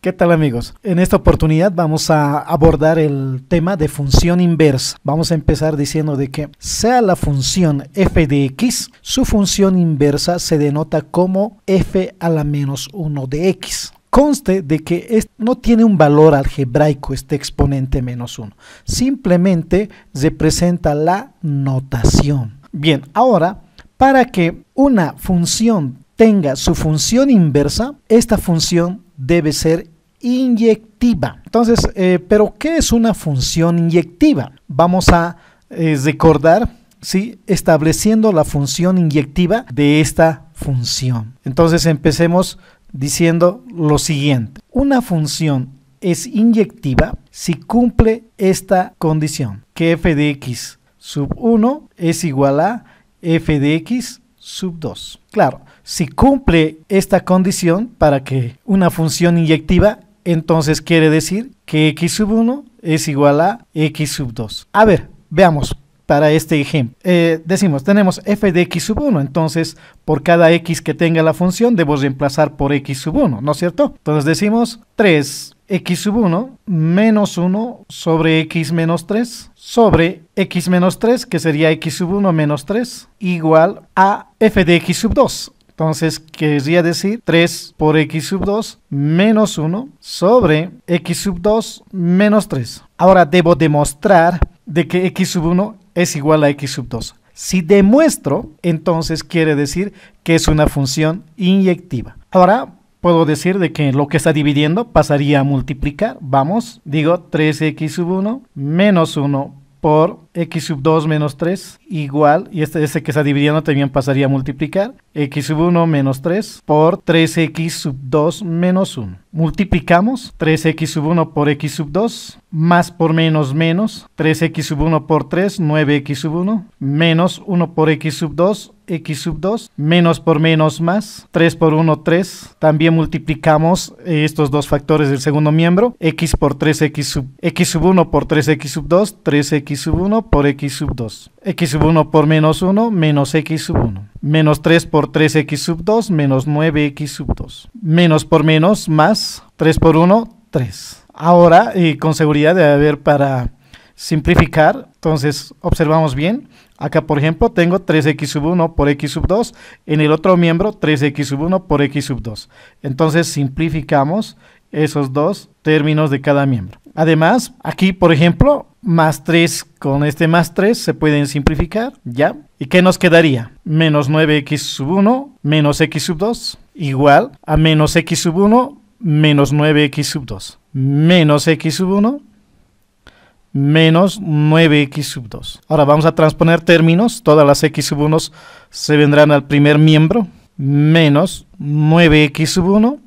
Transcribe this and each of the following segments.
¿Qué tal, amigos? En esta oportunidad vamos a abordar el tema de función inversa. Vamos a empezar diciendo de que sea la función f de x, su función inversa se denota como f a la menos 1 de x. Conste de que no tiene un valor algebraico este exponente menos 1. Simplemente representa la notación. Bien, ahora, para que una función tenga su función inversa, esta función debe ser inyectiva. Entonces, ¿pero qué es una función inyectiva? Vamos a recordar, ¿sí?, estableciendo la función inyectiva de esta función. Entonces, empecemos diciendo lo siguiente. Una función es inyectiva si cumple esta condición, que f de x sub 1 es igual a f de x sub 2. Claro, si cumple esta condición para que una función inyectiva, entonces quiere decir que x sub 1 es igual a x sub 2. A ver, veamos para este ejemplo. Decimos, tenemos f de x sub 1, entonces por cada x que tenga la función debo reemplazar por x sub 1, ¿no es cierto? Entonces decimos 3x sub 1 menos 1 sobre x menos 3 sobre x menos 3, que sería x sub 1 menos 3, igual a f de x sub 2. Entonces, querría decir 3 por x sub 2 menos 1 sobre x sub 2 menos 3. Ahora debo demostrar de que x sub 1 es igual a x sub 2. Si demuestro, entonces quiere decir que es una función inyectiva. Ahora puedo decir de que lo que está dividiendo pasaría a multiplicar. Vamos, digo 3x sub 1 menos 1 por x sub 2 menos 3 igual, y este que está dividiendo también pasaría a multiplicar, x sub 1 menos 3 por 3x sub 2 menos 1. Multiplicamos 3x sub 1 por x sub 2, más por menos menos, 3x sub 1 por 3, 9x sub 1, menos 1 por x sub 2, x sub 2, menos por menos más, 3 por 1, 3. También multiplicamos estos dos factores del segundo miembro, x por 3x sub 1 por 3x sub 2, 3x sub 1 por x sub 2. X sub 1 por menos 1, menos x sub 1. Menos 3 por 3x sub 2, menos 9x sub 2. Menos por menos, más, 3 por 1, 3. Ahora, con seguridad debe haber para simplificar, entonces observamos bien. Acá, por ejemplo, tengo 3x sub 1 por x sub 2. En el otro miembro, 3x sub 1 por x sub 2. Entonces, simplificamos esos dos términos de cada miembro. Además, aquí, por ejemplo, más 3 con este más 3 se pueden simplificar, ¿ya? ¿Y qué nos quedaría? Menos 9x sub 1 menos x sub 2 igual a menos x sub 1 menos 9x sub 2. Menos x sub 1 menos 9x sub 2. Ahora vamos a transponer términos. Todas las x sub 1 se vendrán al primer miembro. Menos 9x sub 1.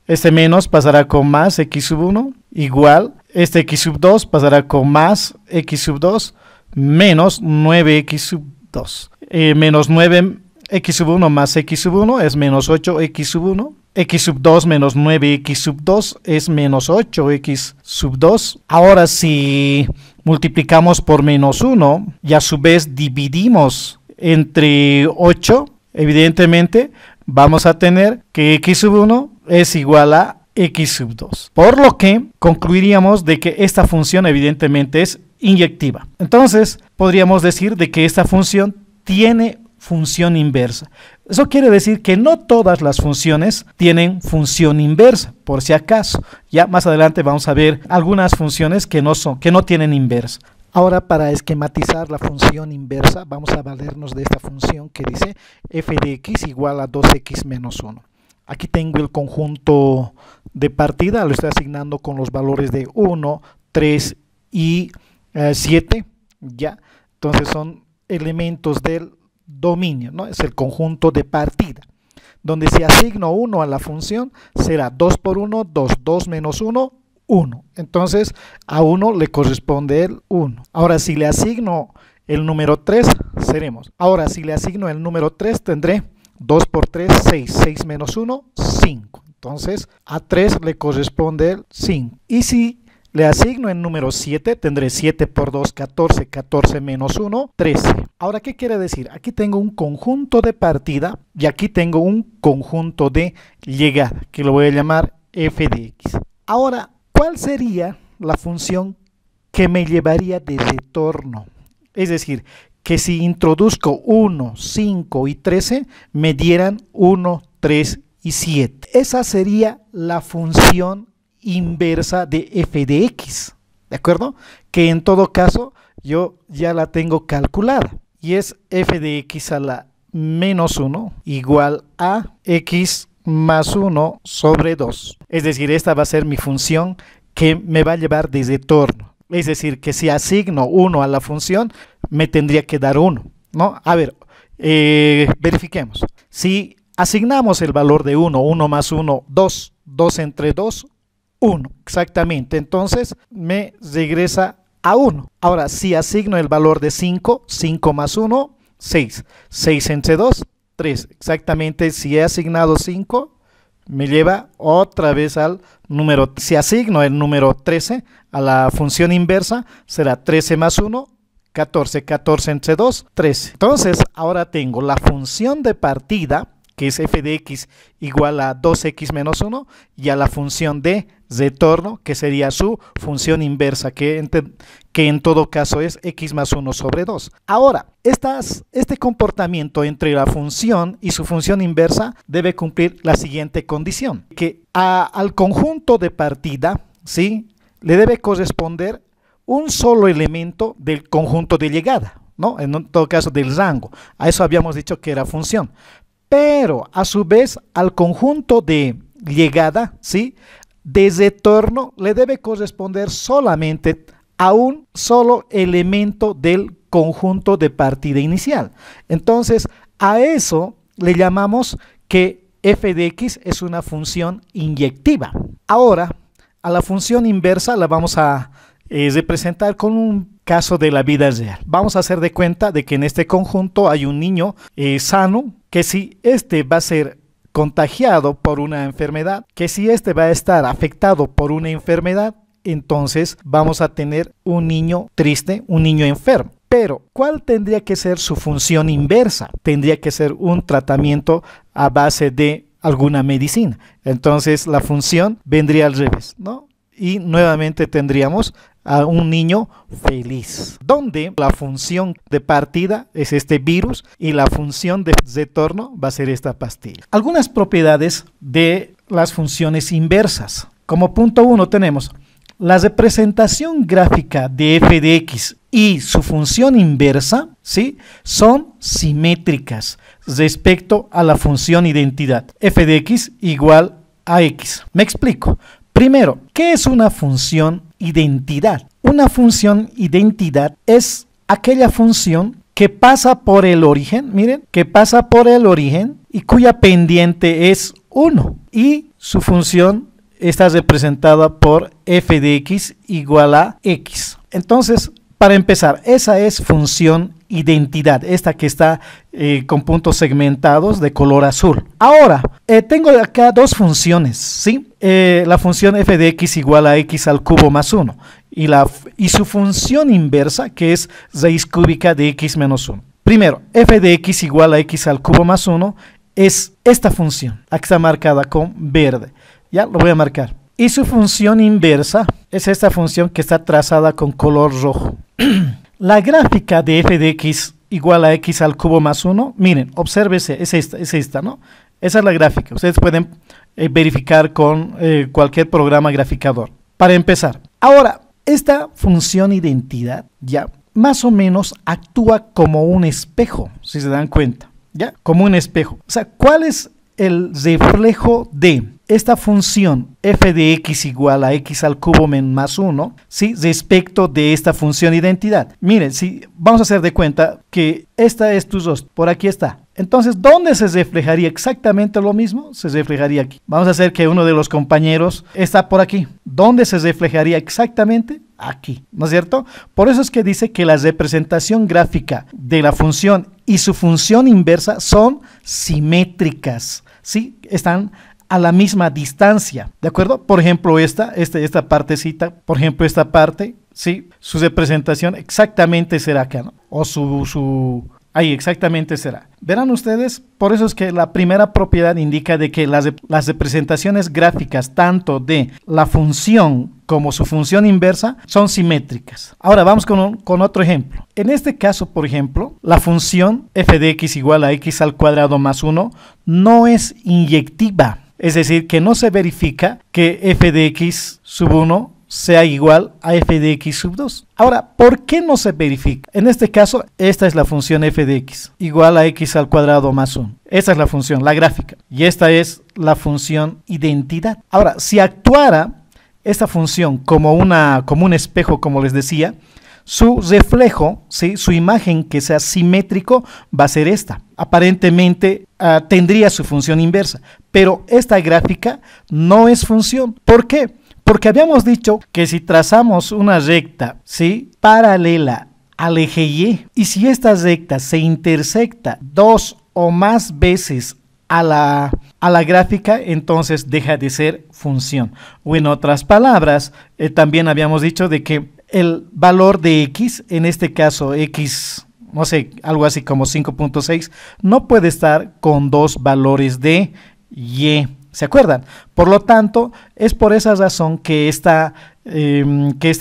Este menos pasará con más x sub 1. Igual, este x sub 2 pasará con más x sub 2. Menos 9x sub 2. Menos 9x sub 1 más x sub 1 es menos 8x sub 1. X sub 2 menos 9x sub 2 es menos 8x sub 2. Ahora si multiplicamos por menos 1 y a su vez dividimos entre 8, evidentemente vamos a tener que x sub 1 es igual a x sub 2. Por lo que concluiríamos de que esta función evidentemente es inyectiva. Entonces podríamos decir de que esta función tiene función inversa. Eso quiere decir que no todas las funciones tienen función inversa, por si acaso. Ya más adelante vamos a ver algunas funciones que no tienen inversa. Ahora, para esquematizar la función inversa, vamos a valernos de esta función que dice f de x igual a 2x menos 1. Aquí tengo el conjunto de partida, lo estoy asignando con los valores de 1, 3 y 7. ¿Ya? Entonces son elementos del dominio, ¿no? Es el conjunto de partida, donde si asigno 1 a la función, será 2 por 1, 2, 2 menos 1, 1. Entonces, a 1 le corresponde el 1. Ahora, si le asigno el número 3, Ahora, si le asigno el número 3, tendré 2 por 3, 6. 6 menos 1, 5. Entonces, a 3 le corresponde el 5. Y si le asigno el número 7, tendré 7 por 2, 14, 14 menos 1, 13. Ahora, ¿qué quiere decir? Aquí tengo un conjunto de partida y aquí tengo un conjunto de llegada, que lo voy a llamar f de x. Ahora, ¿cuál sería la función que me llevaría de retorno? Es decir, que si introduzco 1, 5 y 13, me dieran 1, 3 y 7. Esa sería la función inversa de f de x, ¿de acuerdo? Que en todo caso yo ya la tengo calculada y es f de x a la menos 1 igual a x más 1 sobre 2. Es decir, esta va a ser mi función que me va a llevar de retorno. Es decir, que si asigno 1 a la función, me tendría que dar 1, ¿no? A ver, verifiquemos. Si asignamos el valor de 1, 1 más 1, 2, 2 entre 2, 1, exactamente. Entonces, me regresa a 1. Ahora, si asigno el valor de 5, 5 más 1, 6. 6 entre 2, 3. Exactamente, si he asignado 5, me lleva otra vez al número. Si asigno el número 13 a la función inversa, será 13 más 1, 14. 14 entre 2, 13. Entonces, ahora tengo la función de partida, que es f de x igual a 2x menos 1, y a la función de retorno, que sería su función inversa, que en todo caso es x más 1 sobre 2. Ahora, este comportamiento entre la función y su función inversa debe cumplir la siguiente condición, que al conjunto de partida, ¿sí?, le debe corresponder un solo elemento del conjunto de llegada, ¿no? En todo caso del rango. A eso habíamos dicho que era función. Pero a su vez al conjunto de llegada, ¿sí?, de retorno le debe corresponder solamente a un solo elemento del conjunto de partida inicial. Entonces, a eso le llamamos que f de x es una función inyectiva. Ahora, a la función inversa la vamos a representar con un caso de la vida real. Vamos a hacer de cuenta de que en este conjunto hay un niño sano, que si este va a ser contagiado por una enfermedad, que si este va a estar afectado por una enfermedad, entonces vamos a tener un niño triste, un niño enfermo. Pero, ¿cuál tendría que ser su función inversa? Tendría que ser un tratamiento a base de alguna medicina. Entonces, la función vendría al revés, ¿no? Y nuevamente tendríamos a un niño feliz, donde la función de partida es este virus y la función de retorno va a ser esta pastilla. Algunas propiedades de las funciones inversas. Como punto 1 tenemos la representación gráfica de f de x y su función inversa, ¿sí?, son simétricas respecto a la función identidad. F de x igual a x. Me explico. Primero, ¿qué es una función identidad? Una función identidad es aquella función que pasa por el origen, miren, que pasa por el origen y cuya pendiente es 1 y su función está representada por f de x igual a x. Entonces, para empezar, esa es función identidad, esta que está con puntos segmentados de color azul. Ahora, tengo acá dos funciones, ¿sí? La función f de x igual a x al cubo más 1 y su función inversa, que es raíz cúbica de x menos 1. Primero, f de x igual a x al cubo más 1 es esta función, la que está marcada con verde. Ya lo voy a marcar. Y su función inversa es esta función que está trazada con color rojo. La gráfica de f de x igual a x al cubo más 1, miren, obsérvese, es esta, ¿no? Esa es la gráfica. Ustedes pueden verificar con cualquier programa graficador. Para empezar, ahora, esta función identidad, ya, más o menos actúa como un espejo, si se dan cuenta, ¿ya? Como un espejo. O sea, ¿cuál es el reflejo de esta función f de x igual a x al cubo más 1, ¿sí?, respecto de esta función identidad? Miren, si vamos a hacer de cuenta que esta es tu rostro, por aquí está. Entonces, ¿dónde se reflejaría exactamente lo mismo? Se reflejaría aquí. Vamos a hacer que uno de los compañeros está por aquí. ¿Dónde se reflejaría exactamente? Aquí, ¿no es cierto? Por eso es que dice que la representación gráfica de la función y su función inversa son simétricas, ¿sí? Están a la misma distancia, ¿de acuerdo? Por ejemplo, esta partecita, por ejemplo, esta parte, ¿sí?, su representación exactamente será acá, ¿no? O su Ahí exactamente será. Verán ustedes, por eso es que la primera propiedad indica de que las representaciones gráficas tanto de la función como su función inversa son simétricas. Ahora vamos con otro ejemplo. En este caso, por ejemplo, la función f de x igual a x al cuadrado más 1 no es inyectiva. Es decir, que no se verifica que f de x sub 1 sea igual a f de x sub 2. Ahora, ¿por qué no se verifica? En este caso, esta es la función f de x, igual a x al cuadrado más 1. Esta es la función, la gráfica. Y esta es la función identidad. Ahora, si actuara esta función como un espejo, como les decía, su reflejo, ¿sí? Su imagen que sea simétrico va a ser esta. Aparentemente tendría su función inversa, pero esta gráfica no es función. ¿Por qué? Porque habíamos dicho que si trazamos una recta, ¿sí? Paralela al eje y si esta recta se intersecta 2 o más veces a la gráfica, entonces deja de ser función. O en otras palabras, también habíamos dicho de que el valor de x, en este caso x, no sé, algo así como 5.6, no puede estar con dos valores de y. ¿Se acuerdan? Por lo tanto, es por esa razón que esta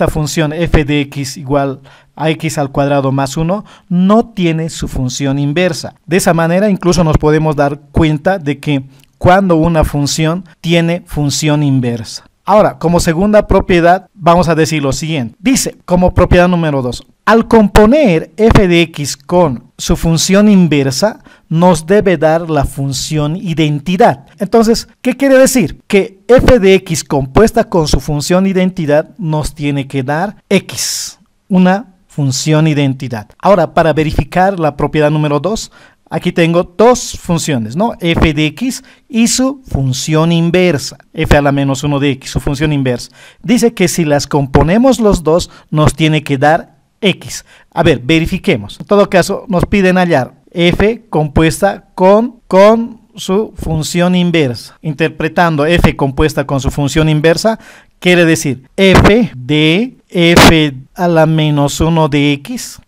función f de x igual a x al cuadrado más 1 no tiene su función inversa. De esa manera incluso nos podemos dar cuenta de que cuando una función tiene función inversa. Ahora, como segunda propiedad, vamos a decir lo siguiente. Dice, como propiedad número 2, al componer f de x con su función inversa, nos debe dar la función identidad. Entonces, ¿qué quiere decir? Que f de x compuesta con su función identidad nos tiene que dar x, una función identidad. Ahora, para verificar la propiedad número 2, aquí tengo dos funciones, ¿no? F de x y su función inversa. F a la menos 1 de x, su función inversa. Dice que si las componemos los dos, nos tiene que dar x. A ver, verifiquemos. En todo caso, nos piden hallar f compuesta con su función inversa. Interpretando f compuesta con su función inversa, quiere decir f de f a la menos 1 de x.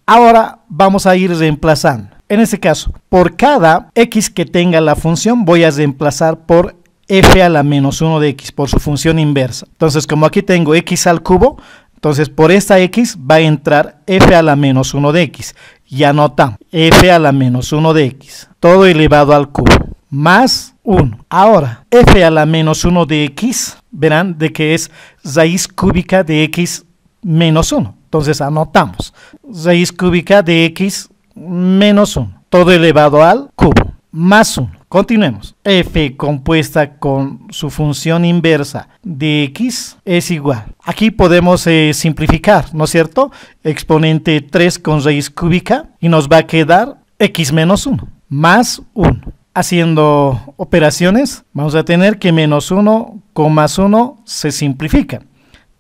Ahora vamos a ir reemplazando. En este caso, por cada x que tenga la función, voy a reemplazar por f a la menos 1 de x, por su función inversa. Entonces, como aquí tengo x al cubo, entonces por esta x va a entrar f a la menos 1 de x. Y anotamos f a la menos 1 de x, todo elevado al cubo, más 1. Ahora, f a la menos 1 de x, verán de que es raíz cúbica de x menos 1. Entonces anotamos raíz cúbica de x menos 1, todo elevado al cubo, más 1. Continuemos. F compuesta con su función inversa de x es igual. Aquí podemos simplificar, ¿no es cierto? Exponente 3 con raíz cúbica y nos va a quedar x menos 1, más 1. Haciendo operaciones, vamos a tener que menos 1 con más 1 se simplifican.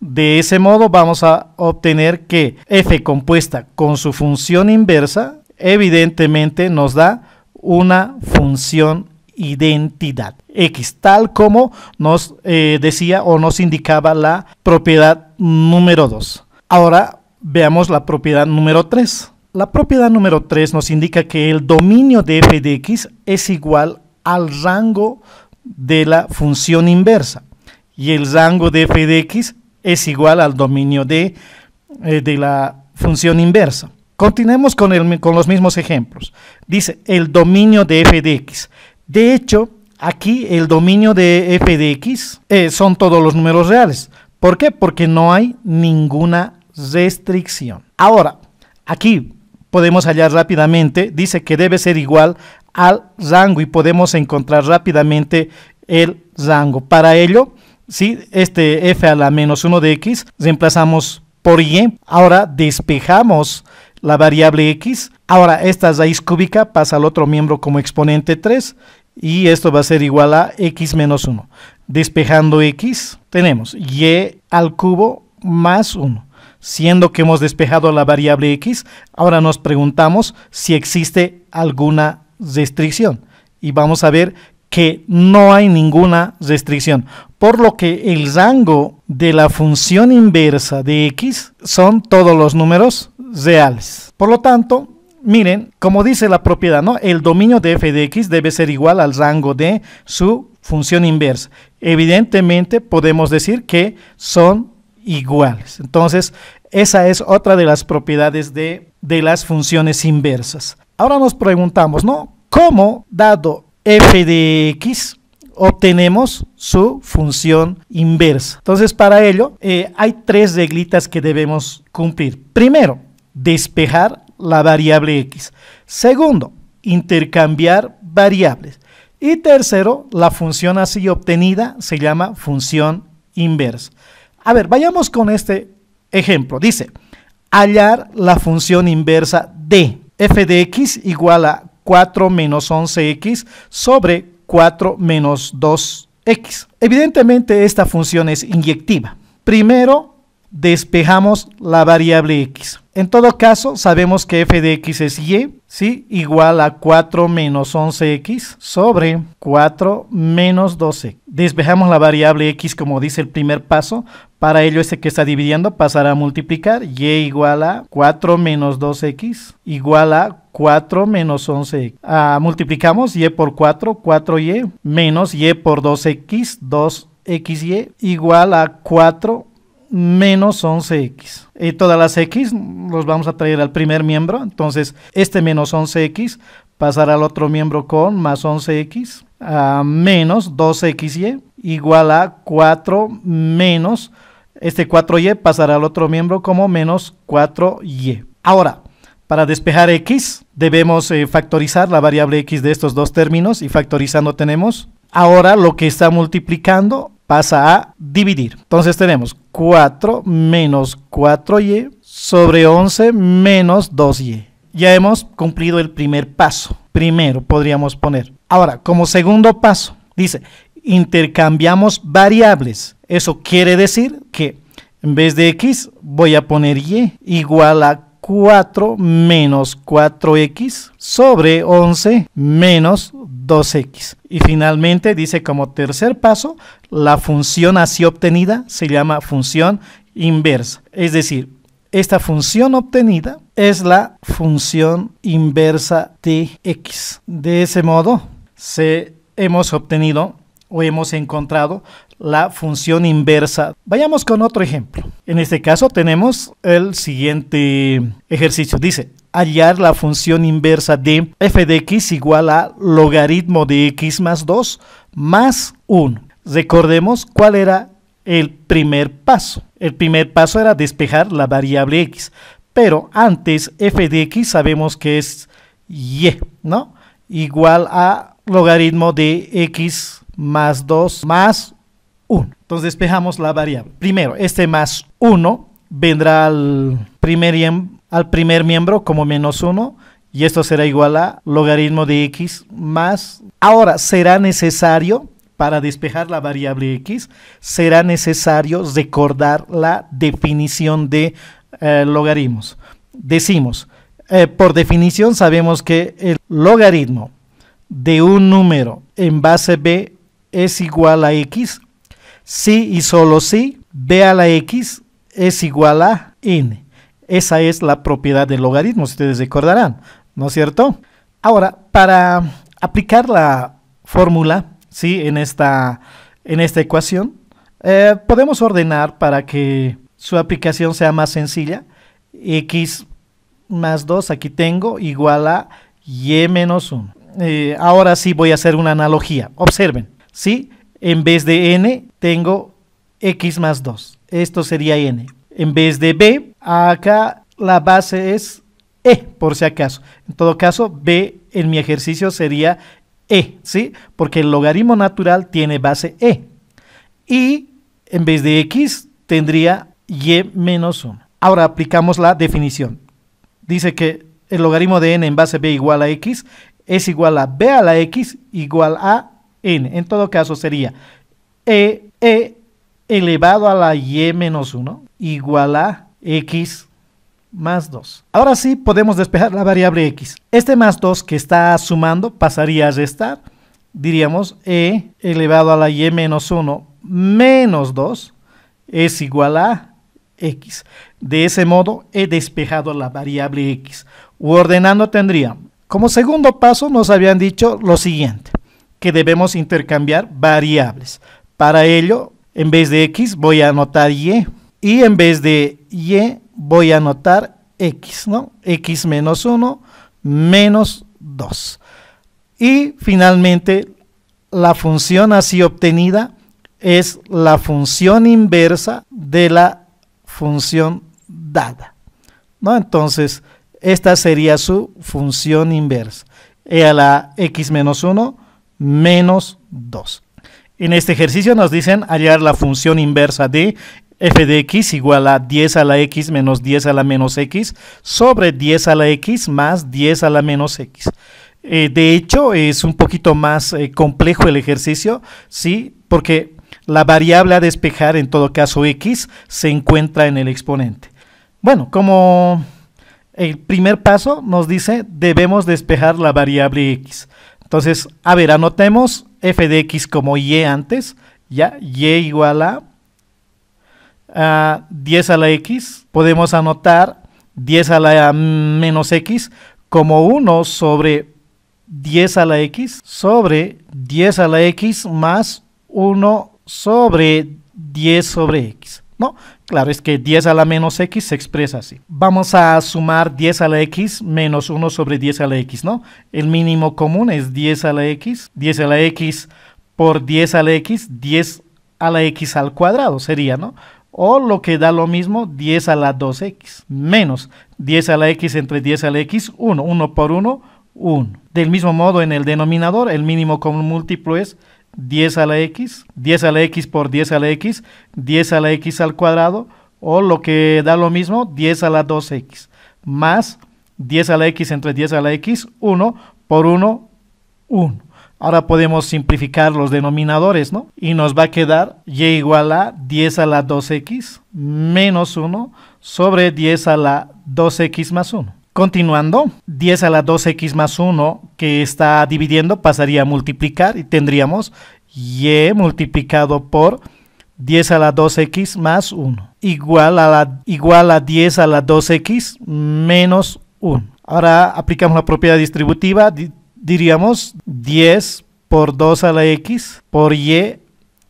De ese modo vamos a obtener que f compuesta con su función inversa evidentemente nos da una función identidad x, tal como nos decía o nos indicaba la propiedad número 2. Ahora veamos la propiedad número 3. La propiedad número 3 nos indica que el dominio de f de x es igual al rango de la función inversa y el rango de f de x es igual al dominio de la función inversa. Continuemos con los mismos ejemplos. Dice el dominio de f de x. De hecho, aquí el dominio de f de x son todos los números reales. ¿Por qué? Porque no hay ninguna restricción. Ahora, aquí podemos hallar rápidamente, dice que debe ser igual al rango y podemos encontrar rápidamente el rango. Para ello, ¿sí? Este f a la menos 1 de x reemplazamos por y. Ahora despejamos la variable x. Ahora esta raíz cúbica pasa al otro miembro como exponente 3 y esto va a ser igual a x menos 1. Despejando x tenemos y al cubo más 1. Siendo que hemos despejado la variable x, ahora nos preguntamos si existe alguna restricción y vamos a ver que no hay ninguna restricción, por lo que el rango de la función inversa de x son todos los números reales. Por lo tanto, miren, como dice la propiedad, ¿no? El dominio de f de x debe ser igual al rango de su función inversa. Evidentemente podemos decir que son iguales. Entonces, esa es otra de las propiedades de las funciones inversas. Ahora nos preguntamos, ¿no? ¿Cómo, dado f de x, obtenemos su función inversa? Entonces, para ello, hay tres reglitas que debemos cumplir. Primero, despejar la variable x. Segundo, intercambiar variables. Y tercero, la función así obtenida se llama función inversa. A ver, vayamos con este ejemplo. Dice, hallar la función inversa de f de x igual a 4 menos 11x sobre 4 menos 2x. Evidentemente esta función es inyectiva. Primero despejamos la variable x. En todo caso sabemos que f de x es y, ¿sí? Igual a 4 menos 11x sobre 4 menos 2x. Despejamos la variable x como dice el primer paso. Para ello este que está dividiendo pasará a multiplicar. Y igual a 4 menos 2x igual a 4 menos 11x. Multiplicamos y por 4, 4y, menos y por 2x, 2xy, igual a 4 menos 11x. Y todas las x los vamos a traer al primer miembro. Entonces, este menos 11x pasará al otro miembro con más 11x, menos 2xy, igual a 4 menos, este 4y pasará al otro miembro como menos 4y. Ahora, para despejar x, debemos factorizar la variable x de estos dos términos, y factorizando tenemos, ahora lo que está multiplicando pasa a dividir. Entonces tenemos 4 menos 4y sobre 11 menos 2y. Ya hemos cumplido el primer paso. Primero podríamos poner. Ahora, como segundo paso, dice, intercambiamos variables. Eso quiere decir que en vez de x voy a poner y igual a 4 menos 4x sobre 11 menos 2x. Y finalmente dice como tercer paso, la función así obtenida se llama función inversa. Es decir, esta función obtenida es la función inversa de x. De ese modo, hemos obtenido o hemos encontrado la función inversa. Vayamos con otro ejemplo. En este caso tenemos el siguiente ejercicio. Dice, hallar la función inversa de f de x igual a logaritmo de x más 2 más 1. Recordemos cuál era el primer paso. El primer paso era despejar la variable x. Pero antes f de x sabemos que es y, ¿no? Igual a logaritmo de x más 2 más 1. Entonces despejamos la variable. Primero, este más 1 vendrá al primer miembro como menos 1, y esto será igual a logaritmo de x más. Ahora será necesario, para despejar la variable x, será necesario recordar la definición de logaritmos. Decimos, por definición sabemos que el logaritmo de un número en base b es igual a x si y solo si b a la x es igual a n. Esa es la propiedad del logaritmo, ustedes recordarán, ¿no es cierto? Ahora, para aplicar la fórmula, ¿sí? en esta ecuación, podemos ordenar para que su aplicación sea más sencilla. X más 2, aquí tengo, igual a y menos 1. Ahora sí voy a hacer una analogía. Observen, ¿sí? En vez de n, tengo x más 2. Esto sería n. En vez de b, acá la base es e, por si acaso. En todo caso, b en mi ejercicio sería e, ¿sí? Porque el logaritmo natural tiene base e. Y en vez de x, tendría y menos 1. Ahora aplicamos la definición. Dice que el logaritmo de n en base b igual a x es igual a b a la x igual a n. En todo caso sería e elevado a la y menos 1 igual a x más 2. Ahora sí podemos despejar la variable x. Este más 2 que está sumando pasaría a restar. Diríamos e elevado a la y menos 1 menos 2 es igual a x. De ese modo he despejado la variable x. Ordenando tendría, como segundo paso nos habían dicho lo siguiente, que debemos intercambiar variables. Para ello, en vez de x voy a anotar y en vez de y voy a anotar x, ¿no? X menos 1 menos 2. Y finalmente, la función así obtenida es la función inversa de la función dada, ¿no? Entonces, esta sería su función inversa. E a la x menos 1 menos 2. En este ejercicio nos dicen hallar la función inversa de f de x igual a 10 a la x menos 10 a la menos x sobre 10 a la x más 10 a la menos x. De hecho, es un poquito más complejo el ejercicio, ¿sí? Porque la variable a despejar, en todo caso x, se encuentra en el exponente. Bueno, como el primer paso nos dice, debemos despejar la variable x. Entonces, a ver, anotemos f de x como y antes, ya, y igual a 10 a la x. Podemos anotar 10 a la menos x como 1 sobre 10 a la x sobre 10 a la x más 1 sobre 10 sobre x, ¿no? Claro, es que 10 a la menos x se expresa así. Vamos a sumar 10 a la x menos 1 sobre 10 a la x, ¿no? El mínimo común es 10 a la x por 10 a la x, 10 a la x al cuadrado sería, ¿no? O lo que da lo mismo, 10 a la 2x, menos 10 a la x entre 10 a la x, 1, 1 por 1, 1. Del mismo modo, en el denominador, el mínimo común múltiplo es 10 a la x por 10 a la x, 10 a la x al cuadrado, o lo que da lo mismo, 10 a la 2x, más 10 a la x entre 10 a la x, 1 por 1, 1. Ahora podemos simplificar los denominadores, ¿no? Y nos va a quedar y igual a 10 a la 2x menos 1 sobre 10 a la 2x más 1. Continuando, 10 a la 2x más 1 que está dividiendo pasaría a multiplicar y tendríamos y multiplicado por 10 a la 2x más 1 igual a 10 a la 2x menos 1. Ahora aplicamos la propiedad distributiva, diríamos 10 por 2 a la x por y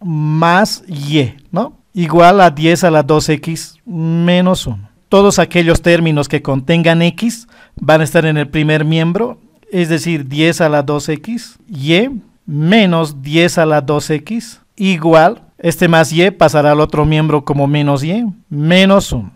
más y, ¿no? Igual a 10 a la 2x menos 1. Todos aquellos términos que contengan x van a estar en el primer miembro, es decir, 10 a la 2x, y menos 10 a la 2x, igual, este más y pasará al otro miembro como menos y, menos 1.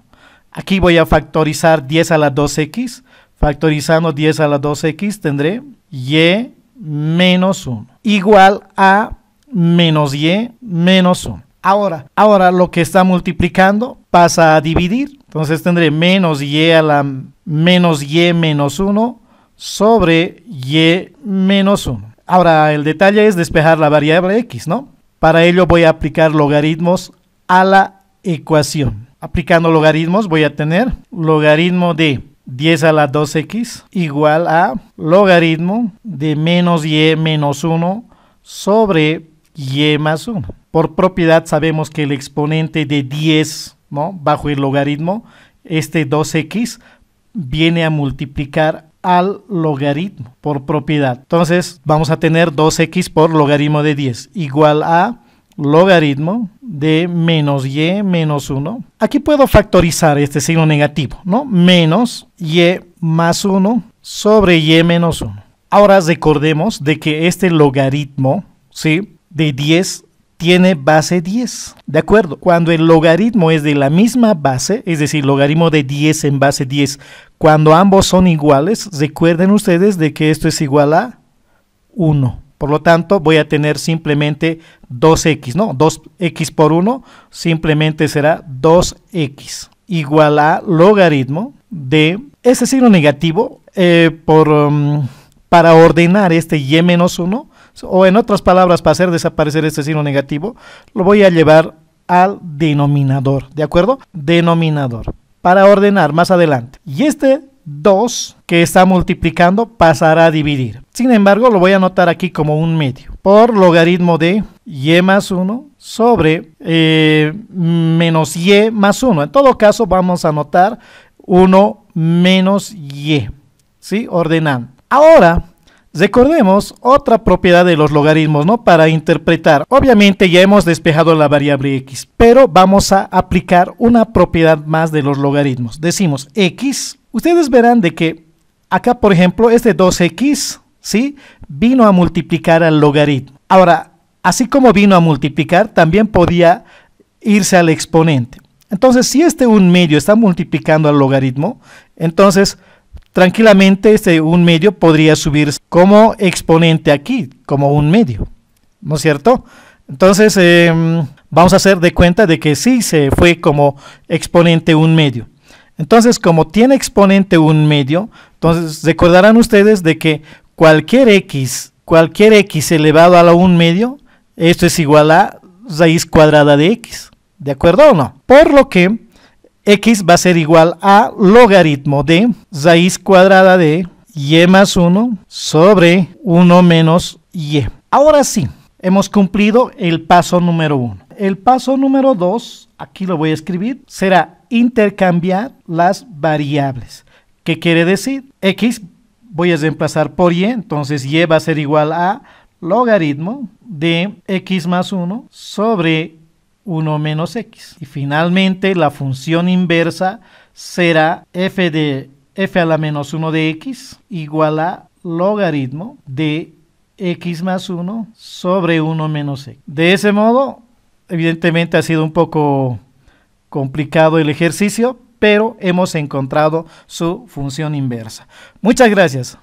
Aquí voy a factorizar 10 a la 2x, factorizando 10 a la 2x tendré y menos 1, igual a menos y menos 1. Ahora lo que está multiplicando pasa a dividir, entonces tendré menos y a la menos y menos 1 sobre y menos 1. Ahora el detalle es despejar la variable x, ¿no? Para ello voy a aplicar logaritmos a la ecuación. Aplicando logaritmos voy a tener logaritmo de 10 a la 2x igual a logaritmo de menos y menos 1 sobre y más 1. Por propiedad sabemos que el exponente de 10, ¿no? Bajo el logaritmo, este 2x viene a multiplicar al logaritmo por propiedad. Entonces vamos a tener 2x por logaritmo de 10 igual a logaritmo de menos y menos 1. Aquí puedo factorizar este signo negativo, ¿no? Menos y más 1 sobre y menos 1. Ahora recordemos de que este logaritmo, ¿sí?, de 10 tiene base 10, ¿de acuerdo? Cuando el logaritmo es de la misma base, es decir, logaritmo de 10 en base 10, cuando ambos son iguales, recuerden ustedes de que esto es igual a 1. Por lo tanto, voy a tener simplemente 2x, ¿no? 2x por 1 simplemente será 2x igual a logaritmo de ese signo negativo para ordenar este y menos 1, o en otras palabras, para hacer desaparecer este signo negativo, lo voy a llevar al denominador, ¿de acuerdo? Denominador, para ordenar más adelante. Y este 2 que está multiplicando pasará a dividir. Sin embargo, lo voy a anotar aquí como un medio. Por logaritmo de y más 1 sobre menos y más 1. En todo caso, vamos a anotar 1 menos y, ¿sí? Ordenando. Ahora, recordemos otra propiedad de los logaritmos, ¿no? Para interpretar. Obviamente ya hemos despejado la variable x, pero vamos a aplicar una propiedad más de los logaritmos. Decimos x. Ustedes verán de que acá, por ejemplo, este 2x, ¿sí? Vino a multiplicar al logaritmo. Ahora, así como vino a multiplicar, también podía irse al exponente. Entonces, si este 1/2 está multiplicando al logaritmo, entonces tranquilamente este 1/2 podría subir como exponente aquí, como 1/2, ¿no es cierto? Entonces, vamos a hacer de cuenta de que sí se fue como exponente 1/2. Entonces, como tiene exponente 1/2, entonces recordarán ustedes de que cualquier x elevado a la 1/2, esto es igual a raíz cuadrada de x, ¿de acuerdo o no? Por lo que x va a ser igual a logaritmo de raíz cuadrada de y más 1 sobre 1 menos y. Ahora sí, hemos cumplido el paso número 1. El paso número 2, aquí lo voy a escribir, será intercambiar las variables. ¿Qué quiere decir? X voy a reemplazar por y, entonces y va a ser igual a logaritmo de x más 1 sobre 1 menos x. Y finalmente la función inversa será f a la menos 1 de x igual a logaritmo de x más 1 sobre 1 menos x. De ese modo, evidentemente ha sido un poco complicado el ejercicio, pero hemos encontrado su función inversa. Muchas gracias.